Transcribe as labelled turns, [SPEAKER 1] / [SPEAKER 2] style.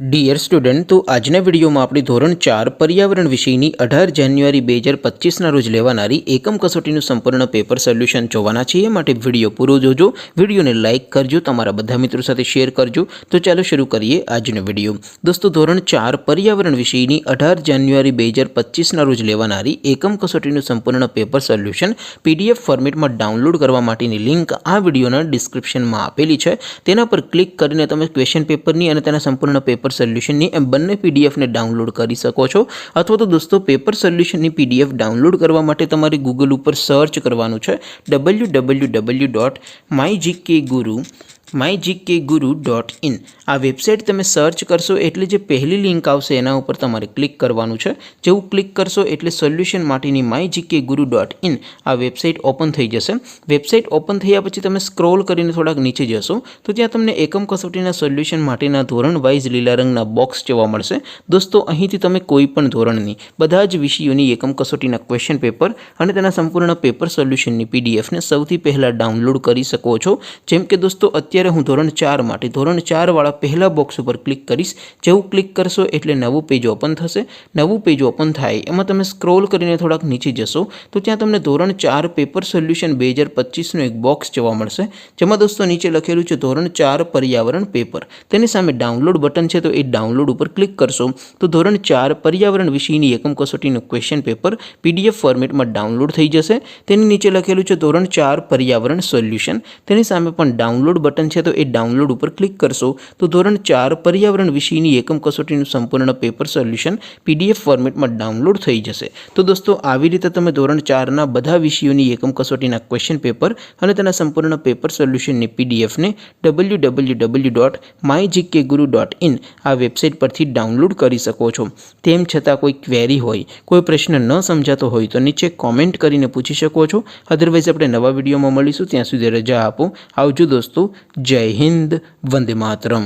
[SPEAKER 1] Dear student, તો આજના વિડીયોમાં આપણે ધોરણ 4 પર્યાવરણ વિષયની 18 જાન્યુઆરી 2025ના રોજ લેવાનારી એકમ કસોટીનું સંપૂર્ણ પેપર સોલ્યુશન જોવાના છીએ। માટે વિડીયો પૂરો જોજો, વિડીયોને લાઇક કરજો, તમારા બધા મિત્રો સાથે શેર કરજો। તો ચાલો શરૂ કરીએ આજનો વિડીયો। દોસ્તો, ધોરણ 4 પર્યાવરણ વિષયની 18 જાન્યુઆરી 2025ના રોજ લેવાનારી એકમ કસોટીનું સંપૂર્ણ પેપર સોલ્યુશન PDF ફોર્મેટમાં ડાઉનલોડ કરવા માટેની લિંક આ વિડીયોના ડિસ્ક્રિપ્શનમાં આપેલી છે। તેના પર ક્લિક કરીને તમે ક્વેશ્ચન પેપરની અને તેના સંપૂર્ણ પેપર સોલ્યુશનની એમ બંને PDF ને ડાઉનલોડ કરી શકો છો। અથવા તો દોસ્તો, પેપર સોલ્યુશનની PDF ડાઉનલોડ કરવા માટે તમારે ગૂગલ ઉપર સર્ચ કરવાનું છે www.mygkguru.in। આ વેબસાઇટ તમે સર્ચ કરશો એટલે જે પહેલી લિંક આવશે એના ઉપર તમારે ક્લિક કરવાનું છે। જેવું ક્લિક કરશો એટલે સોલ્યુશન માટેની mygkguru.in આ વેબસાઇટ ઓપન થઈ જશે। વેબસાઇટ ઓપન થયા પછી તમે સ્ક્રોલ કરીને થોડાક નીચે જશો તો ત્યાં તમને એકમ કસોટીના સોલ્યુશન માટેના ધોરણ વાઇઝ લીલા રંગના બોક્સ જોવા મળશે। દોસ્તો, અહીંથી તમે કોઈ પણ ધોરણની બધા જ વિષયોની એકમ કસોટીના ક્વેશ્ચન પેપર અને તેના સંપૂર્ણ પેપર સોલ્યુશનની PDF ને સૌથી પહેલાં ડાઉનલોડ કરી શકો છો। જેમ કે દોસ્તો, અત્યારે હું ધોરણ 4 માટે ધોરણ 4 વાળા પહેલા બોક્સ ઉપર ક્લિક કરીશ। જેવું ક્લિક કરશો એટલે નવું પેજ ઓપન થશે। નવું પેજ ઓપન થાય એમાં તમે સ્ક્રોલ કરીને થોડાક નીચે જશો તો ત્યાં તમને ધોરણ 4 પેપર સોલ્યુશન 2025નું એક બોક્સ જોવા મળશે। જેમાં દોસ્તો નીચે લખેલું છે ધોરણ 4 પર્યાવરણ પેપર। તેની સામે ડાઉનલોડ બટન છે, તો એ ડાઉનલોડ ઉપર ક્લિક કરશો તો ધોરણ 4 પર્યાવરણ વિષયની એકમ કસોટીનું ક્વેશ્ચન પેપર PDF ફોર્મેટમાં ડાઉનલોડ થઈ જશે। તેની નીચે લખેલું છે ધોરણ 4 પર્યાવરણ સોલ્યુશન। તેની સામે પણ ડાઉનલોડ બટન છે, તો એ ડાઉનલોડ ઉપર ક્લિક કરશો તો ધોરણ 4 પર્યાવરણ વિષયની એકમ કસોટીનું સંપૂર્ણ પેપર સોલ્યુશન PDF ફોર્મેટમાં ડાઉનલોડ થઈ જશે। તો દોસ્તો, આવી રીતે તમે ધોરણ 4ના બધા વિષયોની એકમ કસોટીના ક્વેશ્ચન પેપર અને તેના સંપૂર્ણ પેપર સોલ્યુશનની PDF ને www.mygkguru.in આ વેબસાઇટ પરથી ડાઉનલોડ કરી શકો છો। તેમ છતાં કોઈ ક્વેરી હોય, કોઈ પ્રશ્ન ન સમજાતો હોય તો નીચે કોમેન્ટ કરીને પૂછી શકો છો। અધરવાઇઝ આપણે નવા વિડીયોમાં મળીશું, ત્યાં સુધી રજા આપો। આવજો દોસ્તો, જય હિન્દ, વંદે માતરમ।